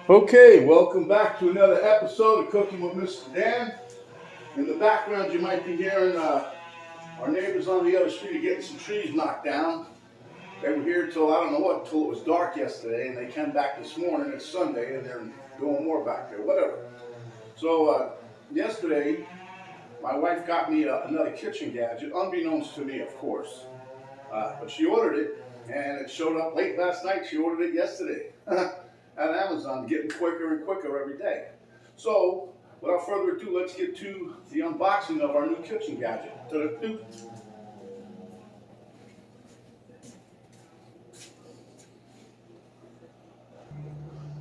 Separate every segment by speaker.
Speaker 1: Okay, welcome back to another episode of Cooking with Mr. Dan. In the background, you might be hearing our neighbors on the other street getting some trees knocked down. They were here till I don't know what, till it was dark yesterday, and they came back this morning. It's Sunday, and they're doing more back there. Whatever. So yesterday, my wife got me another kitchen gadget, unbeknownst to me, of course. But she ordered it, and it showed up late last night. She ordered it yesterday at Amazon, getting quicker and quicker every day. So, without further ado, let's get to the unboxing of our new kitchen gadget.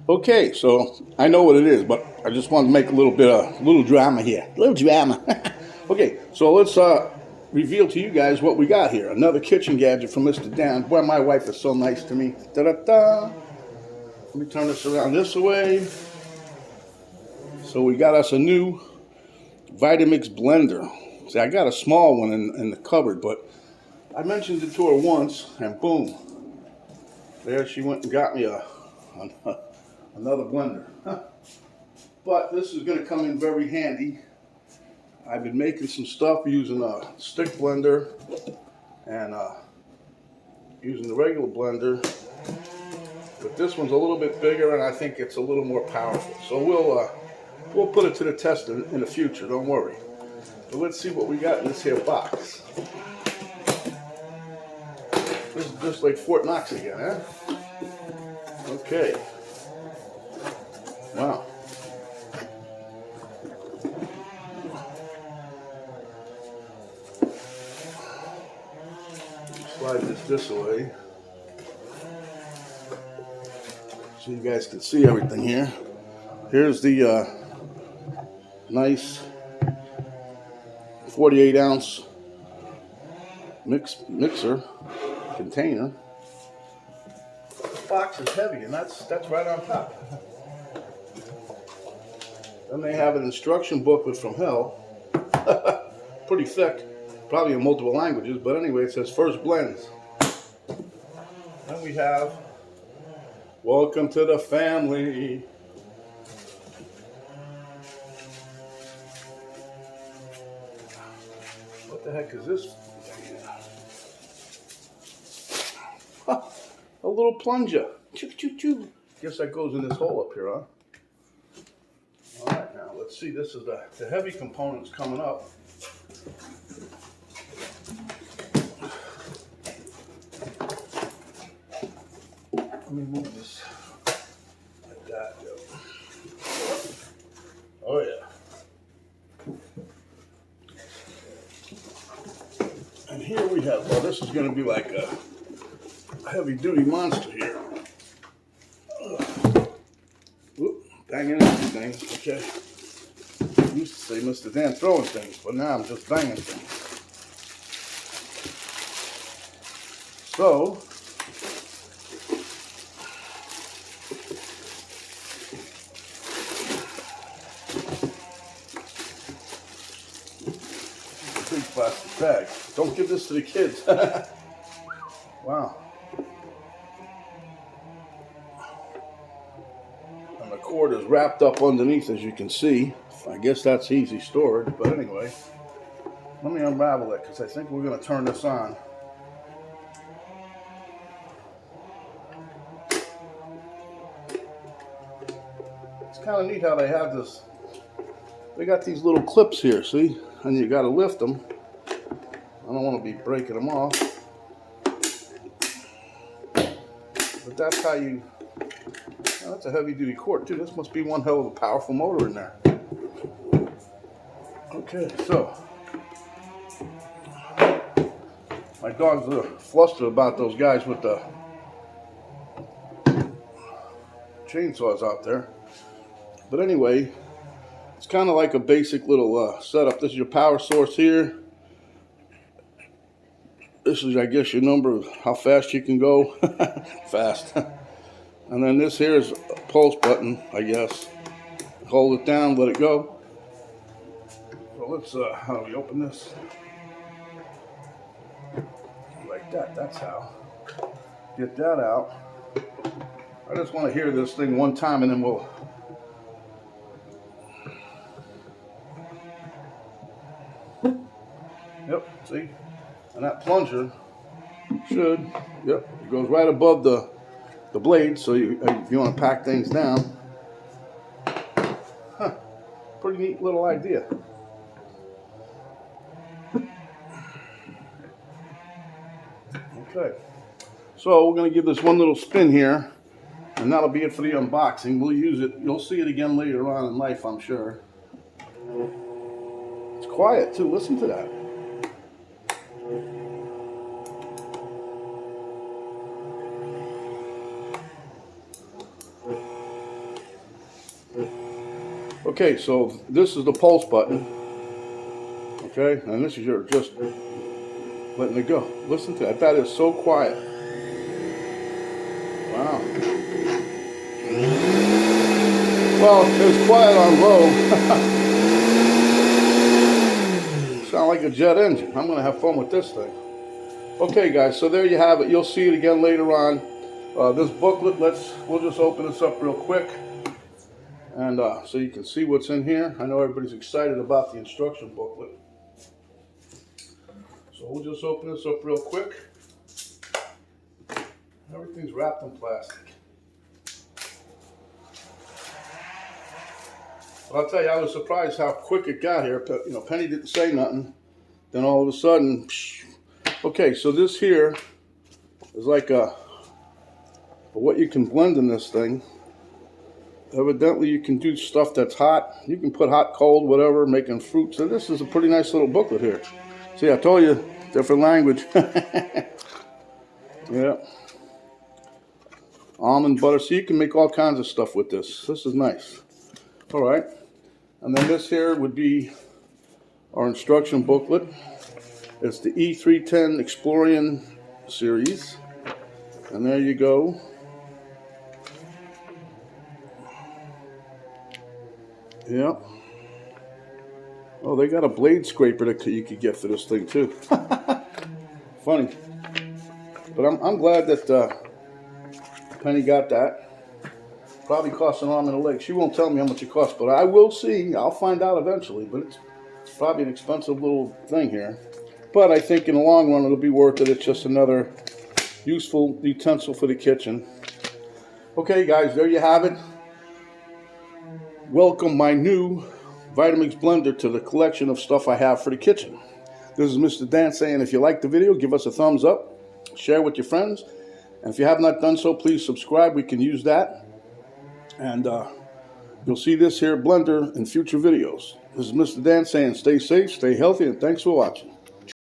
Speaker 1: Okay, so I know what it is, but I just wanted to make a little drama here. A little drama. Okay, so let's reveal to you guys what we got here. Another kitchen gadget from Mr. Dan. Boy, my wife is so nice to me. Da-da-da. Let me turn this around this way. So we got us a new Vitamix blender. See, I got a small one in the cupboard, but I mentioned it to her once, and boom, there she went and got me another blender. But this is going to come in very handy. I've been making some stuff using a stick blender and using the regular blender, but this one's a little bit bigger, and I think it's a little more powerful. So we'll put it to the test in the future. Don't worry. But let's see what we got in this here box. This is just like Fort Knox again, huh? Okay. Wow. Slide this away so you guys can see everything here. Here's the nice 48-ounce mixer container. This box is heavy, and that's right on top. Then they have an instruction booklet from hell, pretty thick, probably in multiple languages, but anyway, it says first blends. Then we have welcome to the family. What the heck is this? A little plunger. Choo choo choo. Guess that goes in this hole up here, huh? Alright, now let's see. This is the heavy components coming up. Let me move this like that. Oh yeah. And here we have, well, this is going to be like a heavy duty monster here. Whoop, banging everything. Okay. I used to say Mr. Dan throwing things, but now I'm just banging things. So, big plastic bag. Don't give this to the kids. Wow. And the cord is wrapped up underneath, as you can see. I guess that's easy storage, but anyway. Let me unravel it, because I think we're going to turn this on. It's kind of neat how they have this. They got these little clips here, see? And you got to lift them. I don't want to be breaking them off. But that's how you, that's a heavy duty cord too. This must be one hell of a powerful motor in there. Okay, so. My dogs are flustered about those guys with the chainsaws out there. But anyway, it's kind of like a basic little setup. This is your power source here. This is, I guess, your number of how fast you can go. Fast. And then this here is a pulse button, I guess. Hold it down, let it go. So let's, how do we open this? Like that, that's how. Get that out. I just want to hear this thing one time and then we'll... Yep, see? And that plunger should, yep, it goes right above the blade, so if you want to pack things down. Huh, pretty neat little idea. Okay, so we're going to give this one little spin here, and that'll be it for the unboxing. We'll use it, you'll see it again later on in life, I'm sure. It's quiet too, listen to that. Okay, so this is the pulse button. Okay, and this is your just letting it go. Listen to that. That is so quiet. Wow. Well, it was quiet on low. Sound like a jet engine. I'm going to have fun with this thing. Okay, guys, so there you have it. You'll see it again later on. This booklet, we'll just open this up real quick. And so you can see what's in here. I know everybody's excited about the instruction booklet. So we'll just open this up real quick. Everything's wrapped in plastic. But I'll tell you, I was surprised how quick it got here. You know, Penny didn't say nothing. Then all of a sudden, psh. Okay, so this here is like what you can blend in this thing. Evidently, you can do stuff that's hot. You can put hot, cold, whatever, making fruit. So this is a pretty nice little booklet here. See, I told you, different language. Yeah. Almond butter. So you can make all kinds of stuff with this. This is nice. All right. And then this here would be our instruction booklet. It's the E310 Explorian series. And there you go. Yep. Oh, they got a blade scraper that you could get for this thing too. Funny. But I'm glad that Penny got that. Probably cost an arm and a leg. She won't tell me how much it costs, but I will see. I'll find out eventually. But it's probably an expensive little thing here. But I think in the long run it'll be worth it. It's just another useful utensil for the kitchen. Okay, guys, there you have it. Welcome my new Vitamix blender to the collection of stuff I have for the kitchen. This is Mr. Dan saying if you liked the video, give us a thumbs up, share with your friends, and if you have not done so, please subscribe. We can use that. And you'll see this here blender in future videos. This is Mr. Dan saying stay safe, stay healthy, and thanks for watching.